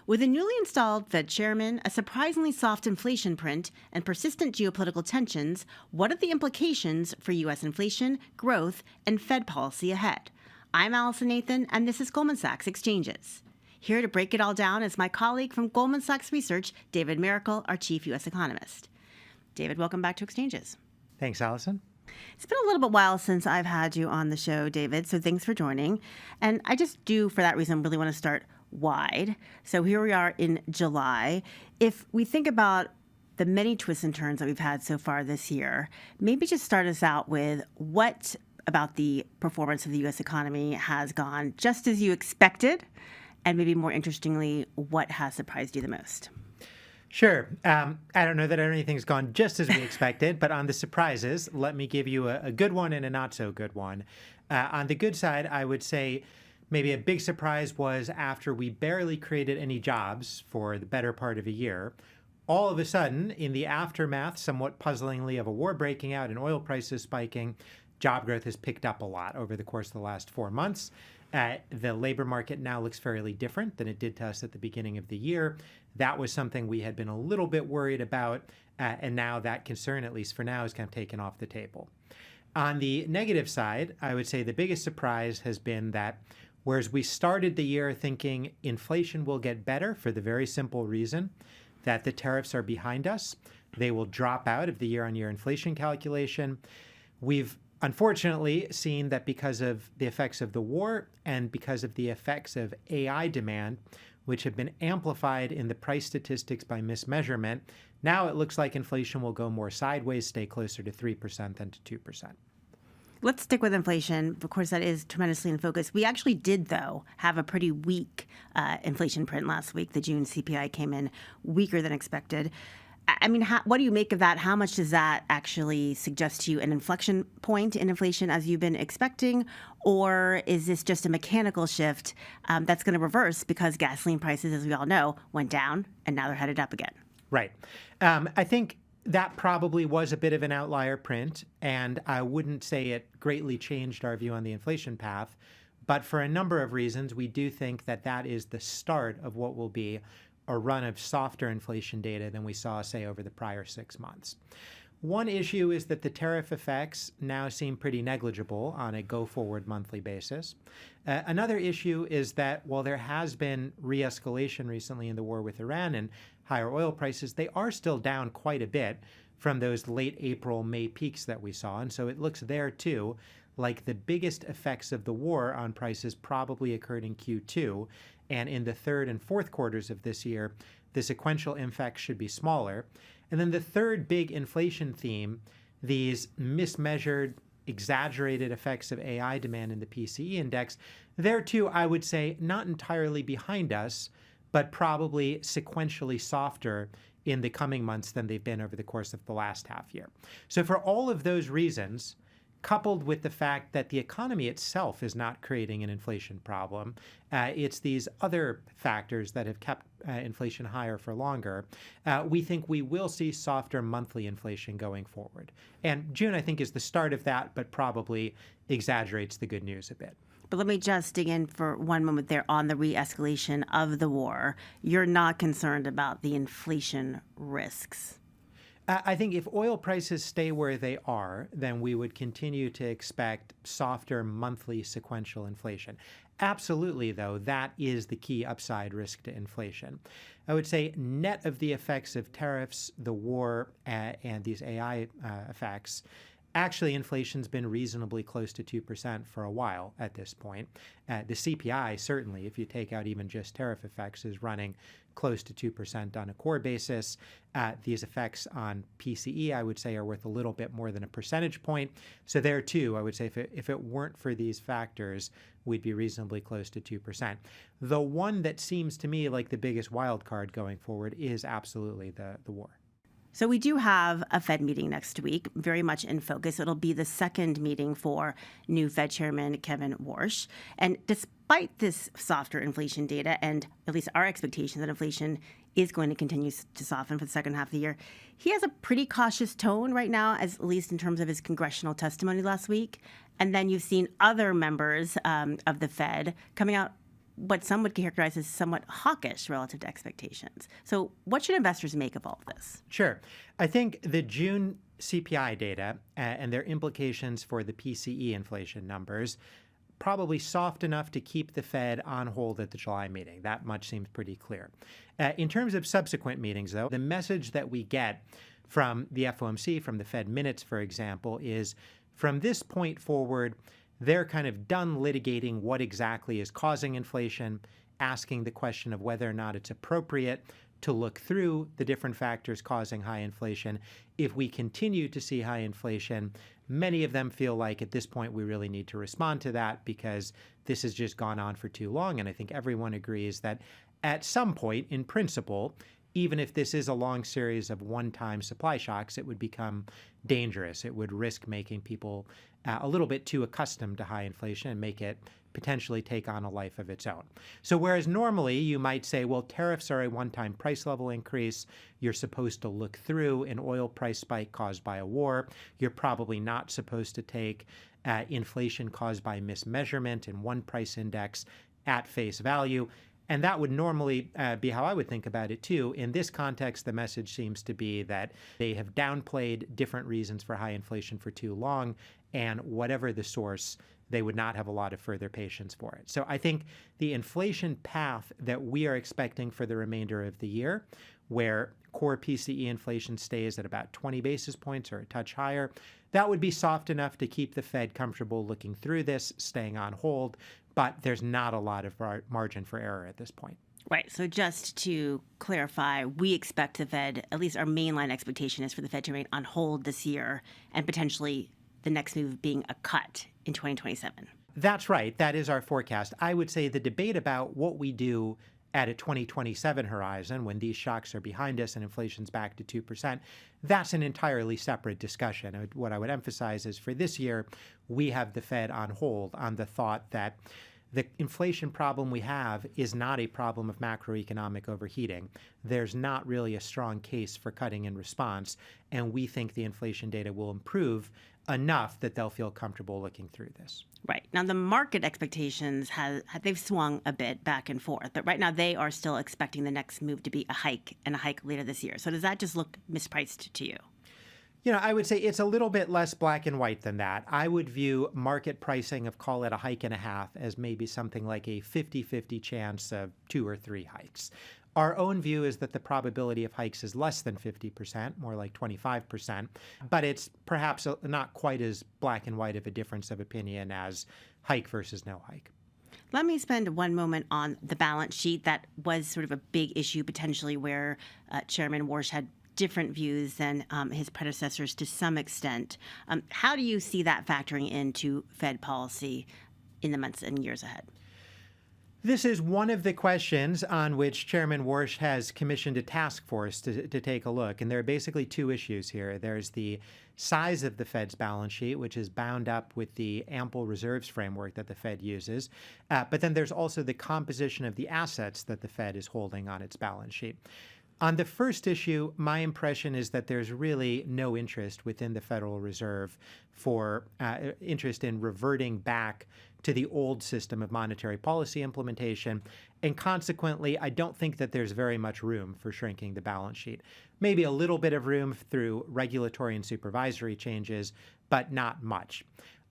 With a newly installed Fed chairman, a surprisingly soft inflation print, and persistent geopolitical tensions, what are the implications for U.S. inflation, growth, and Fed policy ahead? I'm Allison Nathan, and this is Goldman Sachs Exchanges. Here to break it all down is my colleague from Goldman Sachs Research, David Mericle, our chief U.S. economist. David, welcome back to Exchanges. Thanks, Allison. It's been a little bit while since I've had you on the show, David, so thanks for joining. And I just do, for that reason, really want to start wide. So here we are in July. If we think about the many twists and turns that we've had so far this year, maybe just start us out with what about the performance of the U.S. economy has gone just as you expected, and maybe more interestingly, what has surprised you the most? Sure. I don't know that anything's gone just as we expected, but on the surprises, let me give you a good one and a not so good one. On the good side, I would say maybe a big surprise was after we barely created any jobs for the better part of a year, all of a sudden, in the aftermath, somewhat puzzlingly, of a war breaking out and oil prices spiking, job growth has picked up a lot over the course of the last 4 months. The labor market now looks fairly different than it did to us at the beginning of the year. That was something we had been a little bit worried about, and now that concern, at least for now, is kind of taken off the table. On the negative side, I would say the biggest surprise has been that whereas we started the year thinking inflation will get better for the very simple reason that the tariffs are behind us, they will drop out of the year-on-year inflation calculation. We've unfortunately seen that because of the effects of the war and because of the effects of AI demand, which have been amplified in the price statistics by mismeasurement, now it looks like inflation will go more sideways, stay closer to 3% than to 2%. Let's stick with inflation. Of course, that is tremendously in focus. We actually did, though, have a pretty weak inflation print last week. The June CPI came in weaker than expected. I mean, what do you make of that? How much does that actually suggest to you an inflection point in inflation as you've been expecting? Or is this just a mechanical shift that's going to reverse because gasoline prices, as we all know, went down and now they're headed up again? Right. I think that probably was a bit of an outlier print, and I wouldn't say it greatly changed our view on the inflation path. But for a number of reasons, we do think that that is the start of what will be a run of softer inflation data than we saw, say, over the prior 6 months. One issue is that the tariff effects now seem pretty negligible on a go-forward monthly basis. Another issue is that while there has been re-escalation recently in the war with Iran and higher oil prices, they are still down quite a bit from those late April, May peaks that we saw. And so it looks there, too, like the biggest effects of the war on prices probably occurred in Q2. And in the third and fourth quarters of this year, the sequential impact should be smaller. And then the third big inflation theme, these mismeasured, exaggerated effects of AI demand in the PCE index, there too, I would say, not entirely behind us, but probably sequentially softer in the coming months than they've been over the course of the last half year. So for all of those reasons, coupled with the fact that the economy itself is not creating an inflation problem, it's these other factors that have kept inflation higher for longer, we think we will see softer monthly inflation going forward. And June, I think, is the start of that, but probably exaggerates the good news a bit. But let me just dig in for one moment there on the re-escalation of the war. You're not concerned about the inflation risks? I think if oil prices stay where they are, then we would continue to expect softer monthly sequential inflation. Absolutely, though, that is the key upside risk to inflation. I would say net of the effects of tariffs, the war, and these AI effects, actually, inflation's been reasonably close to 2% for a while at this point. The CPI, certainly, if you take out even just tariff effects, is running close to 2% on a core basis. These effects on PCE, I would say, are worth a little bit more than a percentage point. So there, too, I would say if it weren't for these factors, we'd be reasonably close to 2%. The one that seems to me like the biggest wild card going forward is absolutely the war. So we do have a Fed meeting next week, very much in focus. It'll be the second meeting for new Fed Chairman Kevin Warsh. And despite this softer inflation data, and at least our expectation that inflation is going to continue to soften for the second half of the year, he has a pretty cautious tone right now, at least in terms of his congressional testimony last week. And then you've seen other members of the Fed coming out what some would characterize as somewhat hawkish relative to expectations. So what should investors make of all of this? Sure. I think the June CPI data and their implications for the PCE inflation numbers probably soft enough to keep the Fed on hold at the July meeting. That much seems pretty clear. In terms of subsequent meetings, though, the message that we get from the FOMC, from the Fed minutes, for example, is from this point forward, they're kind of done litigating what exactly is causing inflation, asking the question of whether or not it's appropriate to look through the different factors causing high inflation. If we continue to see high inflation, many of them feel like at this point we really need to respond to that because this has just gone on for too long. And I think everyone agrees that at some point, in principle, even if this is a long series of one-time supply shocks, it would become dangerous. It would risk making people a little bit too accustomed to high inflation and make it potentially take on a life of its own. So whereas normally you might say, well, tariffs are a one-time price level increase, you're supposed to look through an oil price spike caused by a war, you're probably not supposed to take inflation caused by mismeasurement in one price index at face value. And that would normally be how I would think about it, too. In this context, the message seems to be that they have downplayed different reasons for high inflation for too long, and whatever the source, they would not have a lot of further patience for it. So I think the inflation path that we are expecting for the remainder of the year, where core PCE inflation stays at about 20 basis points or a touch higher, that would be soft enough to keep the Fed comfortable looking through this, staying on hold. But there's not a lot of margin for error at this point. Right. So just to clarify, we expect the Fed, at least our mainline expectation is for the Fed to remain on hold this year and potentially the next move being a cut in 2027. That's right. That is our forecast. I would say the debate about what we do at a 2027 horizon, when these shocks are behind us and inflation's back to 2%, that's an entirely separate discussion. What I would emphasize is for this year, we have the Fed on hold on the thought that the inflation problem we have is not a problem of macroeconomic overheating. There's not really a strong case for cutting in response, and we think the inflation data will improve enough that they'll feel comfortable looking through this. Right. Now, the market expectations, they've swung a bit back and forth, but right now they are still expecting the next move to be a hike and a hike later this year. So does that just look mispriced to you? I would say it's a little bit less black and white than that. I would view market pricing of, call it a hike and a half, as maybe something like a 50-50 chance of 2 or 3 hikes. Our own view is that the probability of hikes is less than 50%, more like 25%, but it's perhaps not quite as black and white of a difference of opinion as hike versus no hike. Let me spend one moment on the balance sheet. That was sort of a big issue potentially where Chairman Warsh had different views than his predecessors to some extent. How do you see that factoring into Fed policy in the months and years ahead? This is one of the questions on which Chairman Warsh has commissioned a task force to take a look. And there are basically 2 issues here. There's the size of the Fed's balance sheet, which is bound up with the ample reserves framework that the Fed uses. But then there's also the composition of the assets that the Fed is holding on its balance sheet. On the first issue, my impression is that there's really no interest within the Federal Reserve for interest in reverting back to the old system of monetary policy implementation. And consequently, I don't think that there's very much room for shrinking the balance sheet. Maybe a little bit of room through regulatory and supervisory changes, but not much.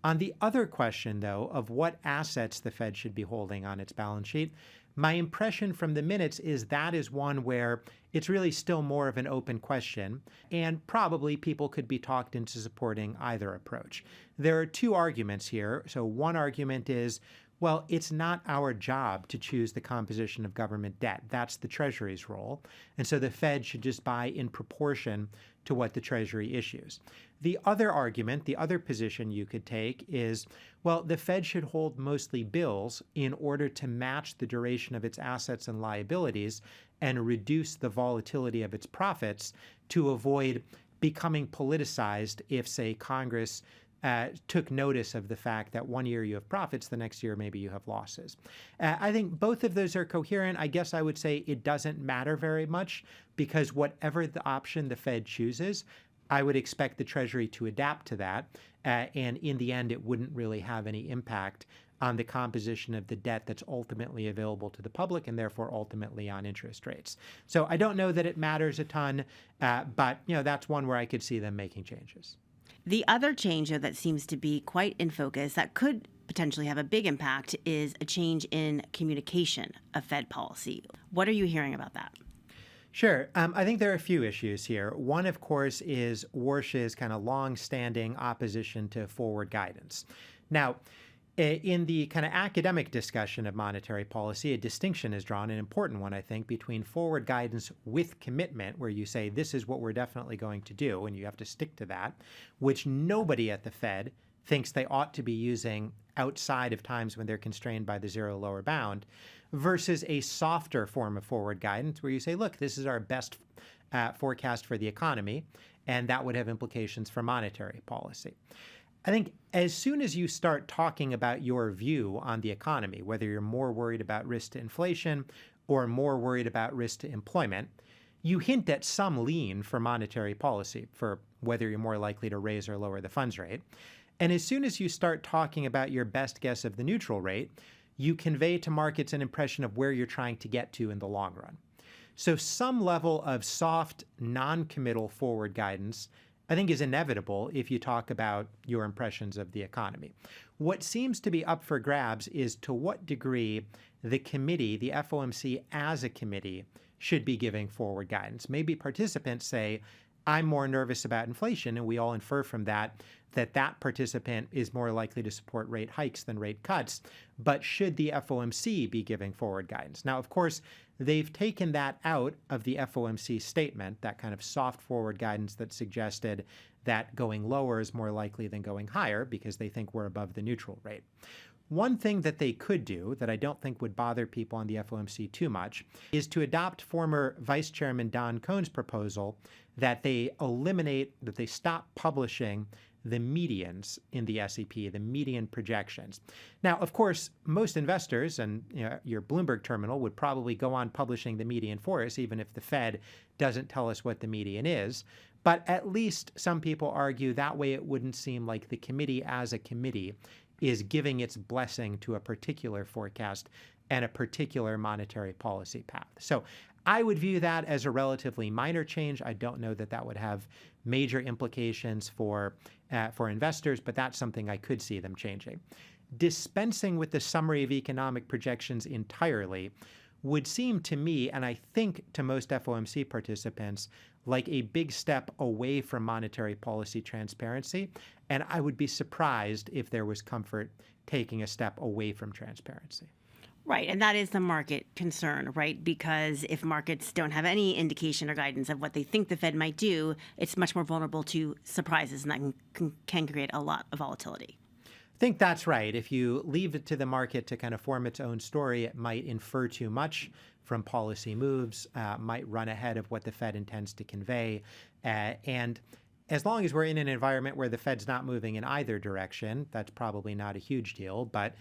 On the other question, though, of what assets the Fed should be holding on its balance sheet, my impression from the minutes is that is one where it's really still more of an open question, and probably people could be talked into supporting either approach. There are 2 arguments here. So one argument is, well, it's not our job to choose the composition of government debt. That's the Treasury's role. And so the Fed should just buy in proportion to what the Treasury issues. The other argument, the other position you could take is, well, the Fed should hold mostly bills in order to match the duration of its assets and liabilities and reduce the volatility of its profits to avoid becoming politicized if, say, Congress took notice of the fact that one year you have profits, the next year maybe you have losses. I think both of those are coherent. I guess I would say it doesn't matter very much because whatever the option the Fed chooses, I would expect the Treasury to adapt to that. And in the end, it wouldn't really have any impact on the composition of the debt that's ultimately available to the public and therefore ultimately on interest rates. So I don't know that it matters a ton, but that's one where I could see them making changes. The other change, though, that seems to be quite in focus that could potentially have a big impact is a change in communication of Fed policy. What are you hearing about that? Sure. I think there are a few issues here. One, of course, is Warsh's kind of long-standing opposition to forward guidance. Now, in the kind of academic discussion of monetary policy, a distinction is drawn, an important one, I think, between forward guidance with commitment, where you say, this is what we're definitely going to do, and you have to stick to that, which nobody at the Fed thinks they ought to be using outside of times when they're constrained by the zero lower bound, versus a softer form of forward guidance where you say, look, this is our best forecast for the economy, and that would have implications for monetary policy. I think as soon as you start talking about your view on the economy, whether you're more worried about risk to inflation or more worried about risk to employment, you hint at some lean for monetary policy, for whether you're more likely to raise or lower the funds rate. And as soon as you start talking about your best guess of the neutral rate, you convey to markets an impression of where you're trying to get to in the long run. So some level of soft, non-committal forward guidance, I think, is inevitable if you talk about your impressions of the economy. What seems to be up for grabs is to what degree the committee, the FOMC as a committee, should be giving forward guidance. Maybe participants say, I'm more nervous about inflation, and we all infer from that that participant is more likely to support rate hikes than rate cuts. But should the FOMC be giving forward guidance? Now, of course, they've taken that out of the FOMC statement, that kind of soft forward guidance that suggested that going lower is more likely than going higher because they think we're above the neutral rate. One thing that they could do that I don't think would bother people on the FOMC too much is to adopt former Vice Chairman Don Cohn's proposal that they stop publishing the medians in the SEP, the median projections. Now, of course, most investors and your Bloomberg terminal would probably go on publishing the median for us, even if the Fed doesn't tell us what the median is. But at least some people argue that way it wouldn't seem like the committee as a committee is giving its blessing to a particular forecast and a particular monetary policy path. So I would view that as a relatively minor change. I don't know that that would have major implications for investors, but that's something I could see them changing. Dispensing with the summary of economic projections entirely would seem to me, and I think to most FOMC participants, like a big step away from monetary policy transparency. And I would be surprised if there was comfort taking a step away from transparency. Right. And that is the market concern, right? Because if markets don't have any indication or guidance of what they think the Fed might do, it's much more vulnerable to surprises, and that can create a lot of volatility. I think that's right. If you leave it to the market to kind of form its own story, it might infer too much from policy moves, might run ahead of what the Fed intends to convey. And as long as we're in an environment where the Fed's not moving in either direction, that's probably not a huge deal. But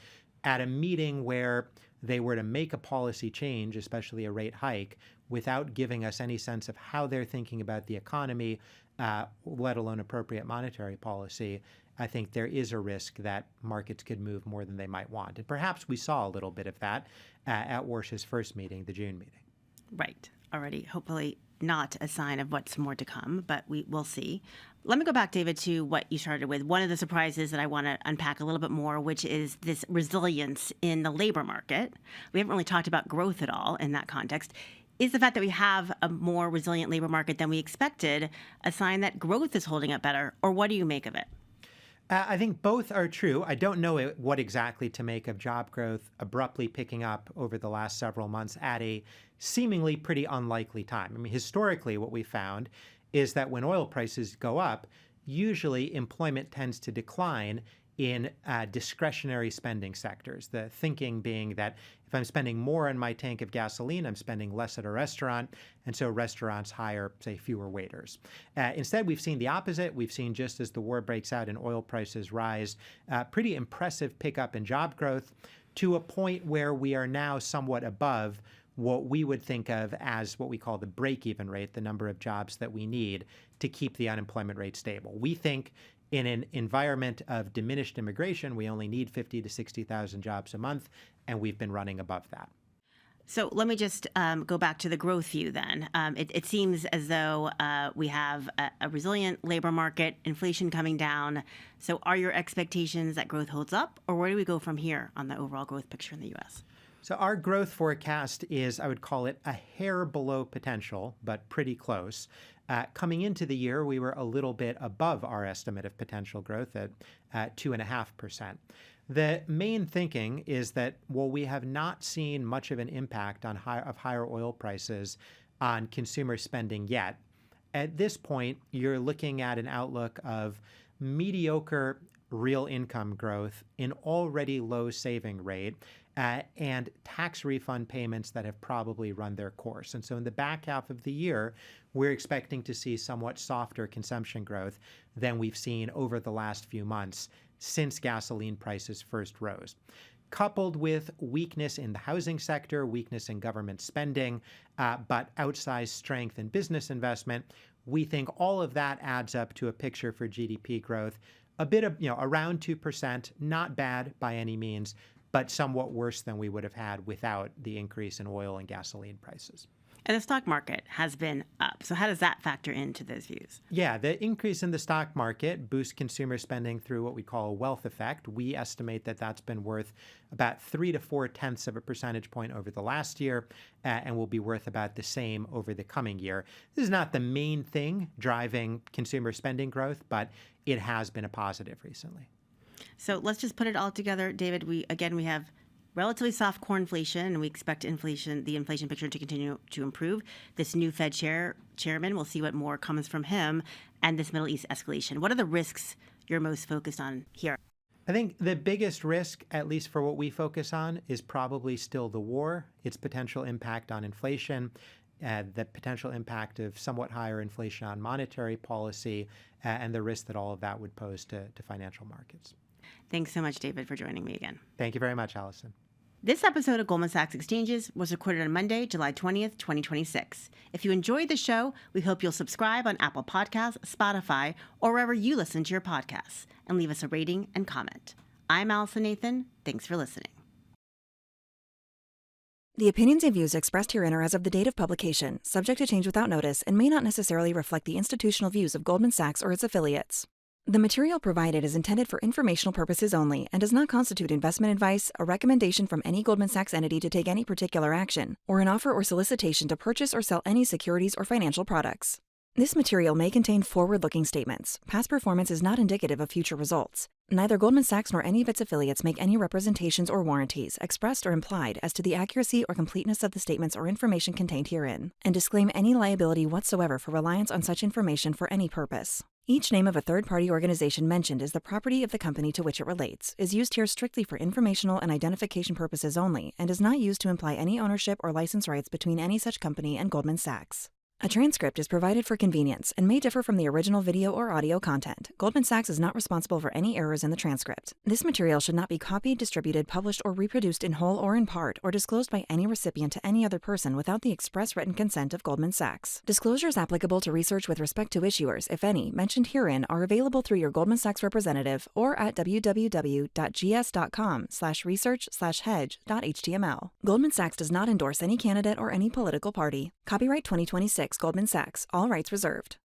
at a meeting where they were to make a policy change, especially a rate hike, without giving us any sense of how they're thinking about the economy, let alone appropriate monetary policy, I think there is a risk that markets could move more than they might want. And perhaps we saw a little bit of that at Warsh's first meeting, the June meeting. Right. Already, hopefully not a sign of what's more to come, but we'll see. Let me go back, David, to what you started with. One of the surprises that I want to unpack a little bit more, which is this resilience in the labor market. We haven't really talked about growth at all in that context. Is the fact that we have a more resilient labor market than we expected a sign that growth is holding up better, or what do you make of it? I think both are true. I don't know what exactly to make of job growth abruptly picking up over the last several months at a seemingly pretty unlikely time. I mean, historically, what we found is that when oil prices go up, usually employment tends to decline in discretionary spending sectors. The thinking being that if I'm spending more on my tank of gasoline, I'm spending less at a restaurant, and so restaurants hire, say, fewer waiters. Instead, we've seen the opposite. We've seen, just as the war breaks out and oil prices rise, pretty impressive pickup in job growth to a point where we are now somewhat above what we would think of as what we call the break-even rate, the number of jobs that we need to keep the unemployment rate stable. We think In an environment of diminished immigration, we only need 50 to 60,000 jobs a month, and we've been running above that. So let me just go back to the growth view then. It seems as though we have a resilient labor market, inflation coming down. So are your expectations that growth holds up, or where do we go from here on the overall growth picture in the U.S.? So our growth forecast is, I would call it a hair below potential, but pretty close. Coming into the year, we were a little bit above our estimate of potential growth at 2.5%. The main thinking is that, well, we have not seen much of an impact of higher oil prices on consumer spending yet. At this point, you're looking at an outlook of mediocre real income growth, an already low saving rate, and tax refund payments that have probably run their course. And so in the back half of the year, we're expecting to see somewhat softer consumption growth than we've seen over the last few months since gasoline prices first rose. Coupled with weakness in the housing sector, weakness in government spending, but outsized strength in business investment, we think all of that adds up to a picture for GDP growth, a bit of, around 2%, not bad by any means, but somewhat worse than we would have had without the increase in oil and gasoline prices. And the stock market has been up. So how does that factor into those views? Yeah, the increase in the stock market boosts consumer spending through what we call a wealth effect. We estimate that that's been worth about 3 to 4/10 of a percentage point over the last year, and will be worth about the same over the coming year. This is not the main thing driving consumer spending growth, but it has been a positive recently. So let's just put it all together, David. We have relatively soft core inflation, and we expect the inflation picture to continue to improve. This new Fed chairman, we'll see what more comes from him, and this Middle East escalation. What are the risks you're most focused on here? I think the biggest risk, at least for what we focus on, is probably still the war, its potential impact on inflation, the potential impact of somewhat higher inflation on monetary policy, and the risk that all of that would pose to financial markets. Thanks so much, David, for joining me again. Thank you very much, Allison. This episode of Goldman Sachs Exchanges was recorded on Monday, July 20th, 2026. If you enjoyed the show, we hope you'll subscribe on Apple Podcasts, Spotify, or wherever you listen to your podcasts, and leave us a rating and comment. I'm Allison Nathan. Thanks for listening. The opinions and views expressed herein are as of the date of publication, subject to change without notice, and may not necessarily reflect the institutional views of Goldman Sachs or its affiliates. The material provided is intended for informational purposes only and does not constitute investment advice, a recommendation from any Goldman Sachs entity to take any particular action, or an offer or solicitation to purchase or sell any securities or financial products. This material may contain forward-looking statements. Past performance is not indicative of future results. Neither Goldman Sachs nor any of its affiliates make any representations or warranties, expressed or implied, as to the accuracy or completeness of the statements or information contained herein, and disclaim any liability whatsoever for reliance on such information for any purpose. Each name of a third-party organization mentioned is the property of the company to which it relates, is used here strictly for informational and identification purposes only, and is not used to imply any ownership or license rights between any such company and Goldman Sachs. A transcript is provided for convenience and may differ from the original video or audio content. Goldman Sachs is not responsible for any errors in the transcript. This material should not be copied, distributed, published, or reproduced in whole or in part, or disclosed by any recipient to any other person without the express written consent of Goldman Sachs. Disclosures applicable to research with respect to issuers, if any, mentioned herein are available through your Goldman Sachs representative or at www.gs.com/research/hedge.html. Goldman Sachs does not endorse any candidate or any political party. Copyright 2026. Goldman Sachs. All rights reserved.